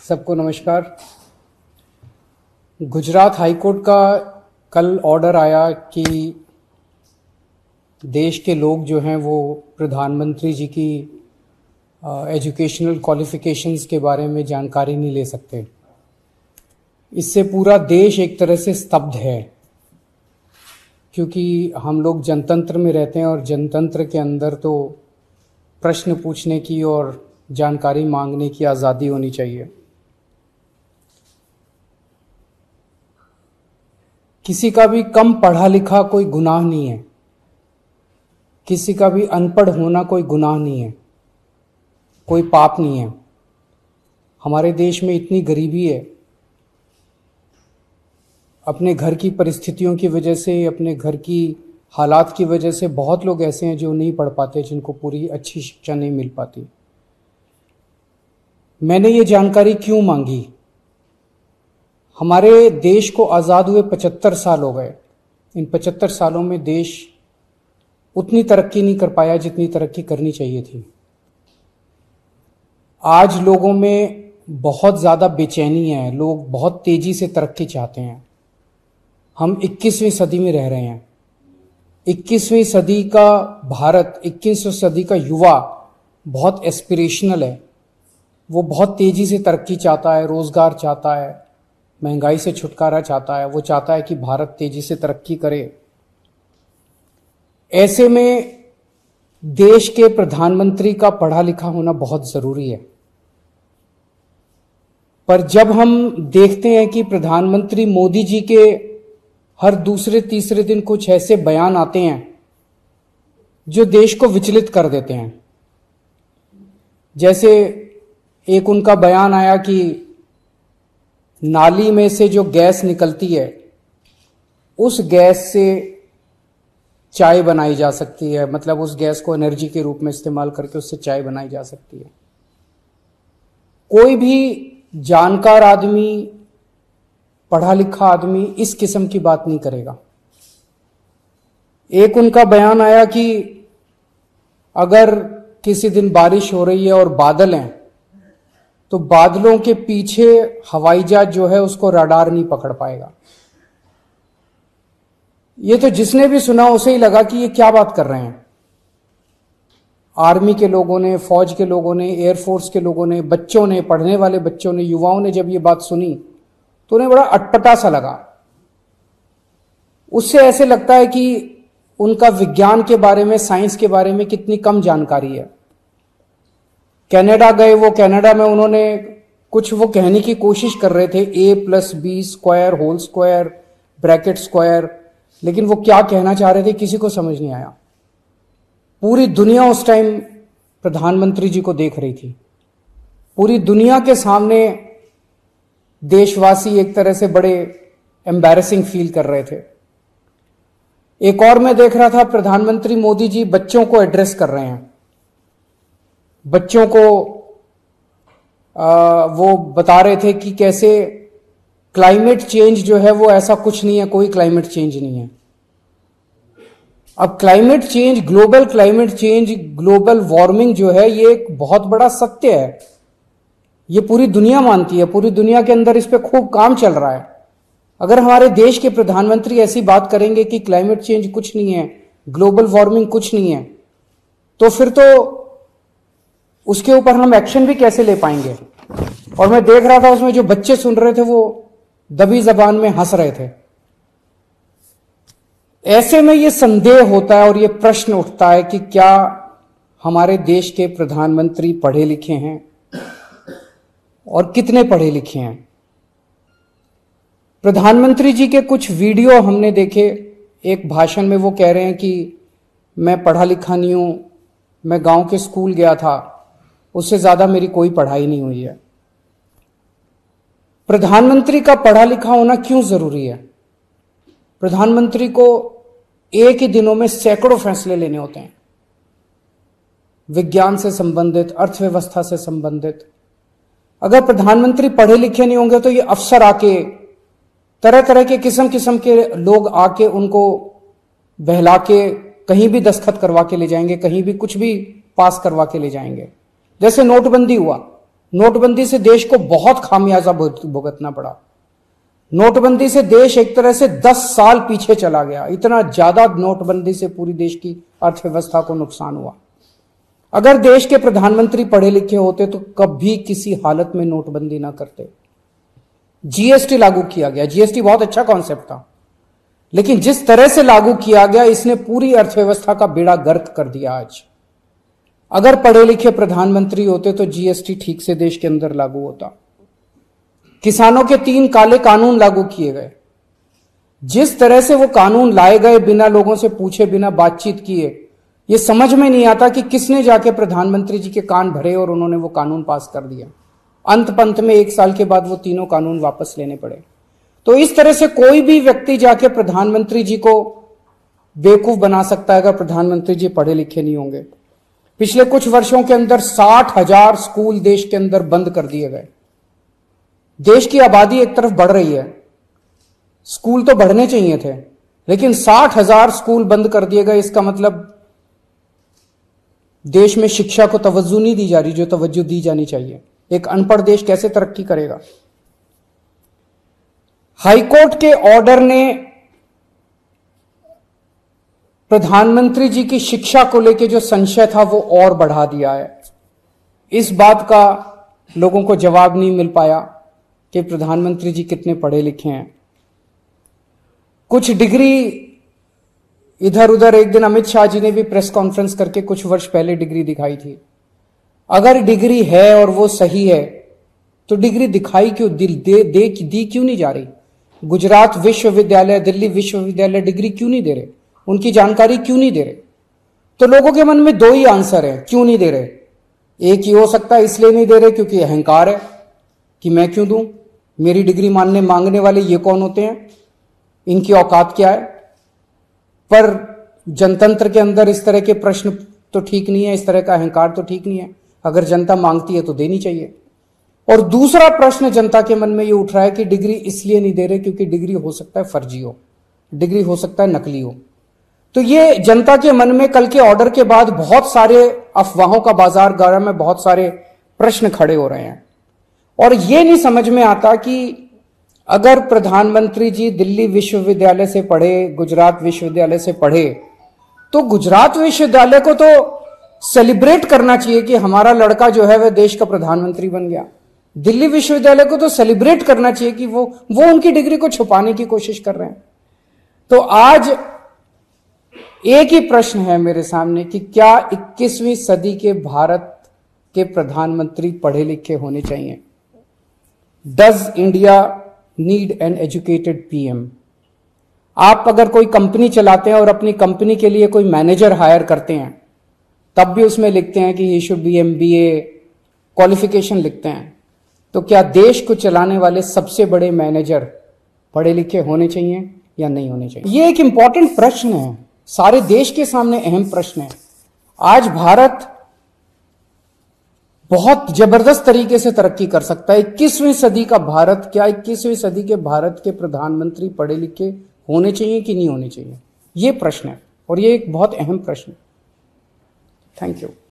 सबको नमस्कार। गुजरात हाईकोर्ट का कल ऑर्डर आया कि देश के लोग जो हैं वो प्रधानमंत्री जी की एजुकेशनल क्वालिफिकेशंस के बारे में जानकारी नहीं ले सकते। इससे पूरा देश एक तरह से स्तब्ध है, क्योंकि हम लोग जनतंत्र में रहते हैं और जनतंत्र के अंदर तो प्रश्न पूछने की और जानकारी मांगने की आज़ादी होनी चाहिए। किसी का भी कम पढ़ा लिखा कोई गुनाह नहीं है, किसी का भी अनपढ़ होना कोई गुनाह नहीं है, कोई पाप नहीं है। हमारे देश में इतनी गरीबी है, अपने घर की परिस्थितियों की वजह से, अपने घर की हालात की वजह से बहुत लोग ऐसे हैं जो नहीं पढ़ पाते, जिनको पूरी अच्छी शिक्षा नहीं मिल पाती। मैंने ये जानकारी क्यों मांगी? हमारे देश को आज़ाद हुए 75 साल हो गए। इन 75 सालों में देश उतनी तरक्की नहीं कर पाया जितनी तरक्की करनी चाहिए थी। आज लोगों में बहुत ज़्यादा बेचैनी है, लोग बहुत तेज़ी से तरक्की चाहते हैं। हम 21वीं सदी में रह रहे हैं। 21वीं सदी का भारत, 21वीं सदी का युवा बहुत एस्पिरेशनल है। वो बहुत तेज़ी से तरक्की चाहता है, रोज़गार चाहता है, महंगाई से छुटकारा चाहता है। वो चाहता है कि भारत तेजी से तरक्की करे। ऐसे में देश के प्रधानमंत्री का पढ़ा लिखा होना बहुत जरूरी है। पर जब हम देखते हैं कि प्रधानमंत्री मोदी जी के हर दूसरे तीसरे दिन कुछ ऐसे बयान आते हैं जो देश को विचलित कर देते हैं। जैसे एक उनका बयान आया कि नाली में से जो गैस निकलती है, उस गैस से चाय बनाई जा सकती है, मतलब उस गैस को एनर्जी के रूप में इस्तेमाल करके उससे चाय बनाई जा सकती है। कोई भी जानकार आदमी, पढ़ा लिखा आदमी इस किस्म की बात नहीं करेगा। एक उनका बयान आया कि अगर किसी दिन बारिश हो रही है और बादल हैं, तो बादलों के पीछे हवाई जहाज जो है उसको रडार नहीं पकड़ पाएगा। ये तो जिसने भी सुना उसे ही लगा कि ये क्या बात कर रहे हैं। आर्मी के लोगों ने, फौज के लोगों ने, एयरफोर्स के लोगों ने, बच्चों ने, पढ़ने वाले बच्चों ने, युवाओं ने जब ये बात सुनी तो उन्हें बड़ा अटपटा सा लगा। उससे ऐसे लगता है कि उनका विज्ञान के बारे में, साइंस के बारे में कितनी कम जानकारी है। कनाडा गए, वो कनाडा में उन्होंने कुछ वो कहने की कोशिश कर रहे थे, a+b² whole square bracket square, लेकिन वो क्या कहना चाह रहे थे किसी को समझ नहीं आया। पूरी दुनिया उस टाइम प्रधानमंत्री जी को देख रही थी। पूरी दुनिया के सामने देशवासी एक तरह से बड़े एम्बैरेसिंग फील कर रहे थे। एक और मैं देख रहा था, प्रधानमंत्री मोदी जी बच्चों को एड्रेस कर रहे हैं। बच्चों को वो बता रहे थे कि कैसे क्लाइमेट चेंज जो है वो ऐसा कुछ नहीं है, कोई क्लाइमेट चेंज नहीं है। अब climate change, global climate change, global warming जो है ये एक बहुत बड़ा सत्य है। ये पूरी दुनिया मानती है, पूरी दुनिया के अंदर इस पे खूब काम चल रहा है। अगर हमारे देश के प्रधानमंत्री ऐसी बात करेंगे कि क्लाइमेट चेंज कुछ नहीं है, ग्लोबल वार्मिंग कुछ नहीं है, तो फिर तो उसके ऊपर हम एक्शन भी कैसे ले पाएंगे। और मैं देख रहा था उसमें जो बच्चे सुन रहे थे वो दबी जबान में हंस रहे थे। ऐसे में ये संदेह होता है और ये प्रश्न उठता है कि क्या हमारे देश के प्रधानमंत्री पढ़े लिखे हैं और कितने पढ़े लिखे हैं। प्रधानमंत्री जी के कुछ वीडियो हमने देखे। एक भाषण में वो कह रहे हैं कि मैं पढ़ा लिखा नहीं हूं, मैं गांव के स्कूल गया था, उससे ज्यादा मेरी कोई पढ़ाई नहीं हुई है। प्रधानमंत्री का पढ़ा लिखा होना क्यों जरूरी है? प्रधानमंत्री को एक ही दिनों में सैकड़ों फैसले लेने होते हैं, विज्ञान से संबंधित, अर्थव्यवस्था से संबंधित। अगर प्रधानमंत्री पढ़े लिखे नहीं होंगे तो ये अफसर आके, तरह तरह के किस्म किस्म के लोग आके उनको बहला के कहीं भी दस्तखत करवा के ले जाएंगे, कहीं भी कुछ भी पास करवा के ले जाएंगे। जैसे नोटबंदी हुआ, नोटबंदी से देश को बहुत खामियाजा भुगतना पड़ा। नोटबंदी से देश एक तरह से 10 साल पीछे चला गया। इतना ज्यादा नोटबंदी से पूरी देश की अर्थव्यवस्था को नुकसान हुआ। अगर देश के प्रधानमंत्री पढ़े लिखे होते तो कभी किसी हालत में नोटबंदी ना करते। जीएसटी लागू किया गया। जीएसटी बहुत अच्छा कॉन्सेप्ट था, लेकिन जिस तरह से लागू किया गया इसने पूरी अर्थव्यवस्था का बेड़ा गर्क कर दिया। आज अगर पढ़े लिखे प्रधानमंत्री होते तो जीएसटी ठीक से देश के अंदर लागू होता। किसानों के 3 काले कानून लागू किए गए। जिस तरह से वो कानून लाए गए बिना लोगों से पूछे, बिना बातचीत किए, ये समझ में नहीं आता कि किसने जाके प्रधानमंत्री जी के कान भरे और उन्होंने वो कानून पास कर दिया। अंत पंत में 1 साल के बाद वो तीनों कानून वापस लेने पड़े। तो इस तरह से कोई भी व्यक्ति जाके प्रधानमंत्री जी को बेवकूफ बना सकता है अगर प्रधानमंत्री जी पढ़े लिखे नहीं होंगे। पिछले कुछ वर्षों के अंदर 60,000 स्कूल देश के अंदर बंद कर दिए गए। देश की आबादी एक तरफ बढ़ रही है, स्कूल तो बढ़ने चाहिए थे, लेकिन 60,000 स्कूल बंद कर दिए गए। इसका मतलब देश में शिक्षा को तवज्जो नहीं दी जा रही जो तवज्जो दी जानी चाहिए। एक अनपढ़ देश कैसे तरक्की करेगा? हाईकोर्ट के ऑर्डर ने प्रधानमंत्री जी की शिक्षा को लेकर जो संशय था वो और बढ़ा दिया है। इस बात का लोगों को जवाब नहीं मिल पाया कि प्रधानमंत्री जी कितने पढ़े लिखे हैं। कुछ डिग्री इधर उधर, एक दिन अमित शाह जी ने भी प्रेस कॉन्फ्रेंस करके कुछ वर्ष पहले डिग्री दिखाई थी। अगर डिग्री है और वो सही है तो डिग्री दिखाई क्यों दी क्यों नहीं जा रही? गुजरात विश्वविद्यालय, दिल्ली विश्वविद्यालय डिग्री क्यों नहीं दे रहे? उनकी जानकारी क्यों नहीं दे रहे? तो लोगों के मन में 2 ही आंसर है क्यों नहीं दे रहे। एक ही हो सकता है इसलिए नहीं दे रहे क्योंकि अहंकार है कि मैं क्यों दूं, मेरी डिग्री मांगने वाले ये कौन होते हैं, इनकी औकात क्या है। पर जनतंत्र के अंदर इस तरह के प्रश्न तो ठीक नहीं है, इस तरह का अहंकार तो ठीक नहीं है। अगर जनता मांगती है तो देनी चाहिए। और दूसरा प्रश्न जनता के मन में ये उठ रहा है कि डिग्री इसलिए नहीं दे रहे क्योंकि डिग्री हो सकता है फर्जी हो, डिग्री हो सकता है नकली हो। तो ये जनता के मन में कल के ऑर्डर के बाद बहुत सारे अफवाहों का बाजार गर्म है, बहुत सारे प्रश्न खड़े हो रहे हैं। और ये नहीं समझ में आता कि अगर प्रधानमंत्री जी दिल्ली विश्वविद्यालय से पढ़े, गुजरात विश्वविद्यालय से पढ़े, तो गुजरात विश्वविद्यालय को तो सेलिब्रेट करना चाहिए कि हमारा लड़का जो है वह देश का प्रधानमंत्री बन गया। दिल्ली विश्वविद्यालय को तो सेलिब्रेट करना चाहिए कि वो उनकी डिग्री को छुपाने की कोशिश कर रहे हैं। तो आज एक ही प्रश्न है मेरे सामने कि क्या 21वीं सदी के भारत के प्रधानमंत्री पढ़े लिखे होने चाहिए? Does India need an educated PM? आप अगर कोई कंपनी चलाते हैं और अपनी कंपनी के लिए कोई मैनेजर हायर करते हैं, तब भी उसमें लिखते हैं कि he should be MBA qualification लिखते हैं। तो क्या देश को चलाने वाले सबसे बड़े मैनेजर पढ़े लिखे होने चाहिए या नहीं होने चाहिए? ये एक इंपॉर्टेंट प्रश्न है, सारे देश के सामने अहम प्रश्न है। आज भारत बहुत जबरदस्त तरीके से तरक्की कर सकता है। 21वीं सदी का भारत, क्या 21वीं सदी के भारत के प्रधानमंत्री पढ़े लिखे होने चाहिए कि नहीं होने चाहिए? ये प्रश्न है और ये एक बहुत अहम प्रश्न है। Thank you.